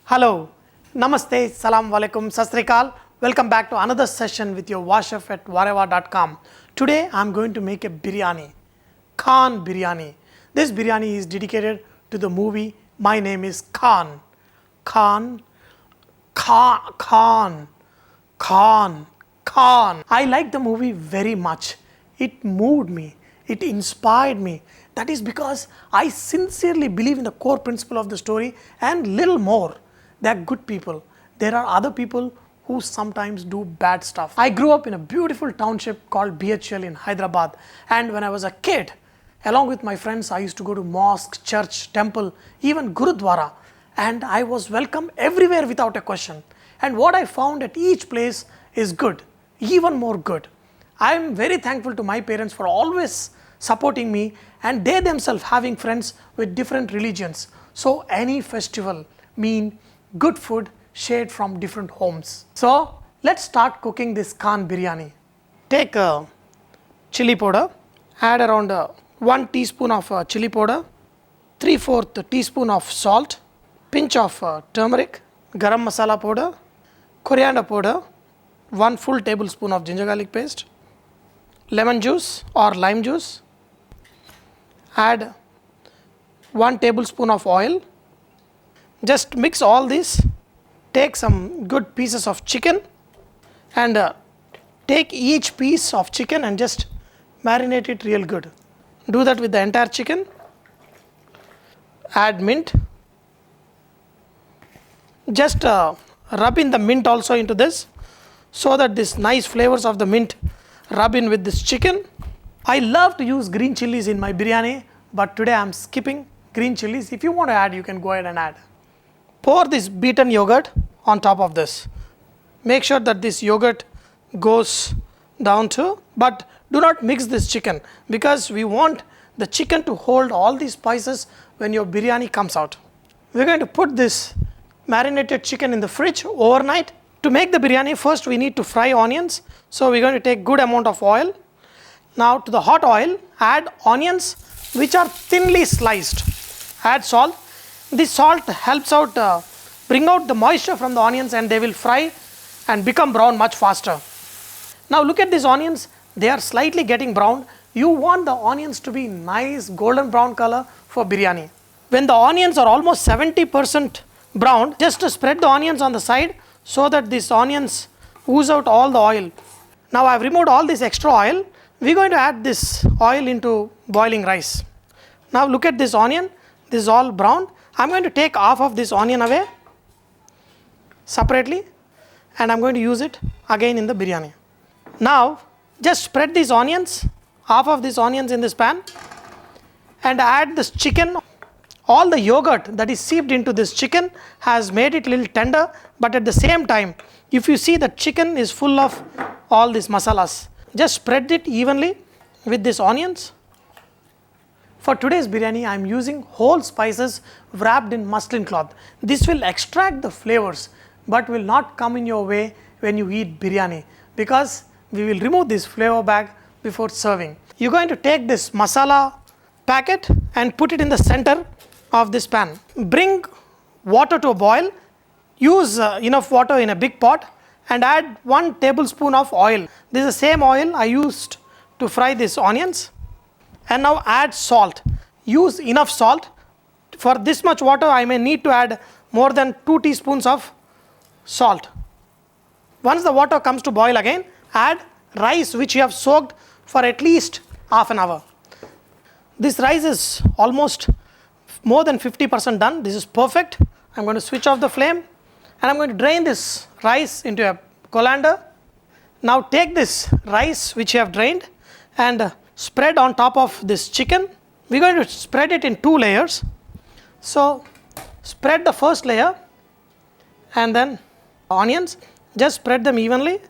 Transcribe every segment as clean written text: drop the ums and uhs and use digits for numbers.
Hello, Namaste, Salam Alaikum, Sat Sri Akal. Welcome back to another session with your washchef at wareva.com. Today I am going to make a biryani, Khan biryani. This biryani is dedicated to the movie My Name is Khan. Khan, Khan, Khan, Khan, Khan. I like the movie very much. It moved me. It inspired me. That is because I sincerely believe in the core principle of the story and little more. They are good people. There are other people who sometimes do bad stuff. I grew up in a beautiful township called BHL in Hyderabad, and when I was a kid, along with my friends, I used to go to mosque, church, temple, even Gurudwara, and I was welcome everywhere without a question. And what I found at each place is good, even more good. I am very thankful to my parents for always supporting me, and they themselves having friends with different religions. So any festival mean good food shared from different homes. So let's start cooking this Khan biryani. Take a chili powder, add around 1 teaspoon of chili powder, 3/4 teaspoon of salt, pinch of turmeric, garam masala powder, coriander powder, 1 full tablespoon of ginger garlic paste, lemon juice or lime juice, add 1 tablespoon of oil. Just mix all this. Take some good pieces of chicken and take each piece of chicken and just marinate it real good. Do that with the entire chicken. Add mint. Just rub in the mint also into this so that this nice flavors of the mint rub in with this chicken. I love to use green chilies in my biryani, but today I am skipping green chilies. If you want to add, you can go ahead and add. Pour this beaten yogurt on top of this. Make sure that this yogurt goes down too, but do not mix this chicken because we want the chicken to hold all these spices when your biryani comes out. We're going to put this marinated chicken in the fridge overnight. To make the biryani, first we need to fry onions. So we're going to take good amount of oil. Now to the hot oil, add onions which are thinly sliced. Add salt. This salt helps out, bring out the moisture from the onions, and they will fry and become brown much faster. Now look at these onions, they are slightly getting brown. You want the onions to be nice golden brown color for biryani. When the onions are almost 70% brown, just to spread the onions on the side so that these onions ooze out all the oil. Now I have removed all this extra oil. We're going to add this oil into boiling rice. Now look at this onion, this is all brown. I'm going to take half of this onion away separately, and I'm going to use it again in the biryani. Now just spread these onions, half of these onions in this pan, and add this chicken. All the yogurt that is seeped into this chicken has made it a little tender, but at the same time, if you see, the chicken is full of all these masalas. Just spread it evenly with these onions. For today's biryani, I am using whole spices wrapped in muslin cloth. This will extract the flavors, but will not come in your way when you eat biryani, because we will remove this flavor bag before serving. You're going to take this masala packet and put it in the center of this pan. Bring water to a boil. Use enough water in a big pot and add 1 tablespoon of oil. This is the same oil I used to fry these onions. And now add salt. Use enough salt. For this much water, I may need to add more than 2 teaspoons of salt. Once the water comes to boil again, add rice which you have soaked for at least half an hour. This rice is almost more than 50% done. This is perfect. I'm going to switch off the flame and I'm going to drain this rice into a colander. Now take this rice which you have drained and spread on top of this chicken. We're going to spread it in 2 layers. So spread the first layer and then onions, just spread them evenly.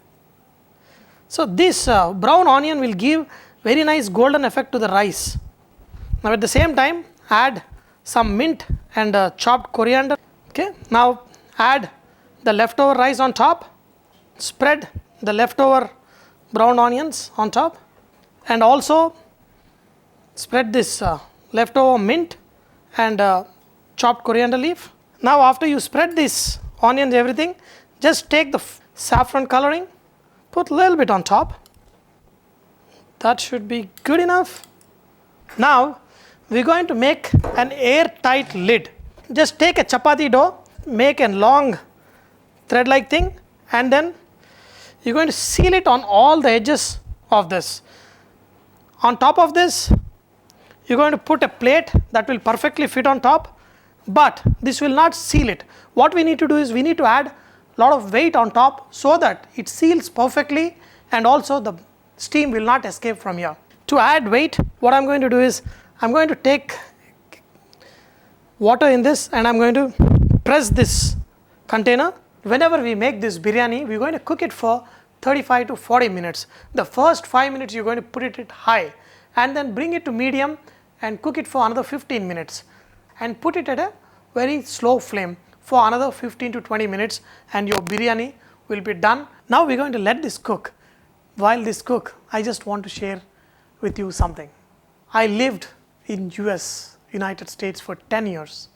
So this brown onion will give very nice golden effect to the rice. Now at the same time, add some mint and chopped coriander. Okay. Now add the leftover rice on top. Spread the leftover brown onions on top, and also spread this leftover mint and chopped coriander leaf. Now after you spread this onions, everything, just take the saffron coloring, put a little bit on top. That should be good enough. Now we're going to make an airtight lid. Just take a chapati dough, make a long thread like thing, and then you're going to seal it on all the edges of this. On top of this, you're going to put a plate that will perfectly fit on top, but this will not seal it. What we need to do is we need to add a lot of weight on top so that it seals perfectly and also the steam will not escape from here. To add weight, what I'm going to do is I'm going to take water in this and I'm going to press this container. Whenever we make this biryani, we're going to cook it for 35 to 40 minutes. The first 5 minutes you're going to put it at high and then bring it to medium and cook it for another 15 minutes and put it at a very slow flame for another 15 to 20 minutes and your biryani will be done. Now we're going to let this cook. While this cook, I just want to share with you something. I lived in United States for 10 years.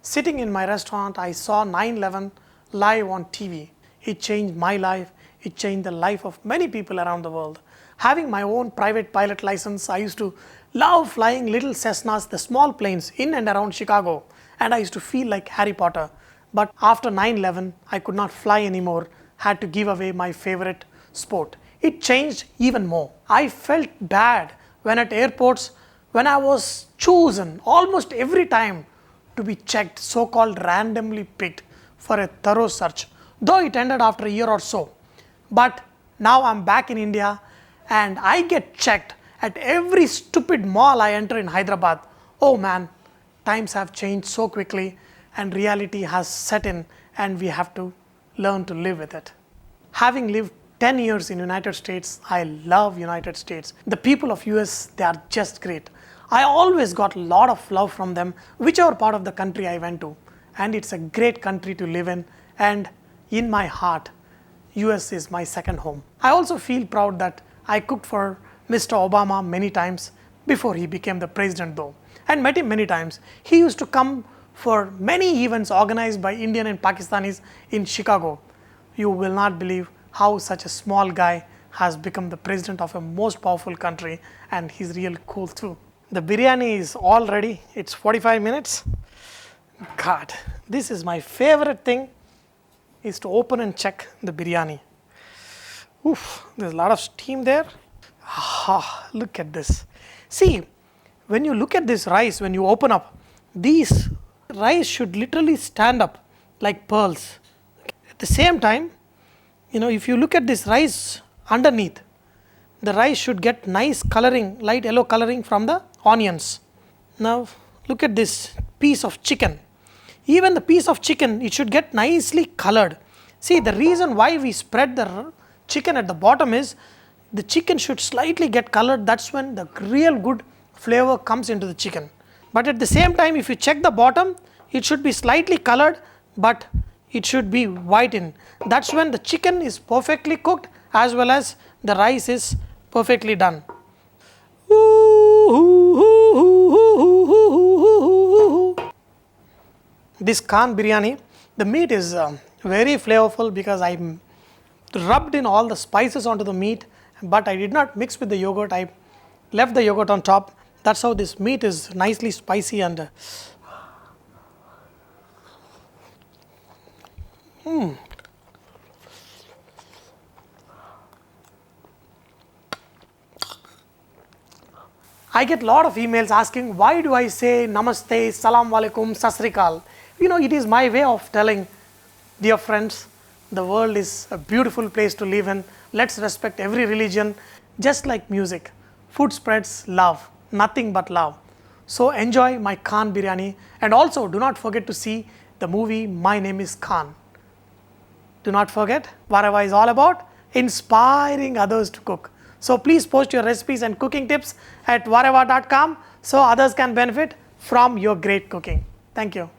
Sitting in my restaurant, I saw 9/11 live on TV. It changed my life. It changed the life of many people around the world. Having my own private pilot license, I used to love flying little Cessnas, the small planes in and around Chicago, and I used to feel like Harry Potter. But after 9/11, I could not fly anymore, had to give away my favorite sport. It changed even more. I felt bad when at airports, when I was chosen almost every time to be checked, so-called randomly picked for a thorough search, though it ended after a year or so. But now I'm back in India and I get checked at every stupid mall I enter in Hyderabad. Oh man, times have changed so quickly and reality has set in and we have to learn to live with it. Having lived 10 years in United States, I love United States. The people of US, they are just great. I always got a lot of love from them, whichever part of the country I went to. And it's a great country to live in. And in my heart, US is my second home. I also feel proud that I cooked for Mr. Obama many times before he became the president though, and met him many times. He used to come for many events organized by Indian and Pakistanis in Chicago. You will not believe how such a small guy has become the president of a most powerful country, and he's really cool too. The biryani is all ready. It's 45 minutes. God, this is my favorite thing, is to open and check the biryani. Oof, there's a lot of steam there. Ah, look at this. See, when you look at this rice, when you open up, these rice should literally stand up like pearls. At the same time, if you look at this rice underneath, the rice should get nice coloring, light yellow coloring from the onions. Now look at this piece of chicken. Even the piece of chicken, it should get nicely colored. See, the reason why we spread the chicken at the bottom is the chicken should slightly get colored. That's when the real good flavor comes into the chicken. But at the same time, if you check the bottom, it should be slightly colored, but it should be white in. That's when the chicken is perfectly cooked as well as the rice is perfectly done. This Khan biryani, the meat is very flavorful because I rubbed in all the spices onto the meat, but I did not mix with the yogurt. I left the yogurt on top. That's how this meat is nicely spicy and I get a lot of emails asking, why do I say namaste, salam alaikum, sasrikal? It is my way of telling, dear friends, the world is a beautiful place to live in. Let's respect every religion. Just like music, food spreads love, nothing but love. So enjoy my Khan biryani, and also do not forget to see the movie My Name is Khan. Do not forget, Varava is all about inspiring others to cook. So please post your recipes and cooking tips at varava.com so others can benefit from your great cooking. Thank you.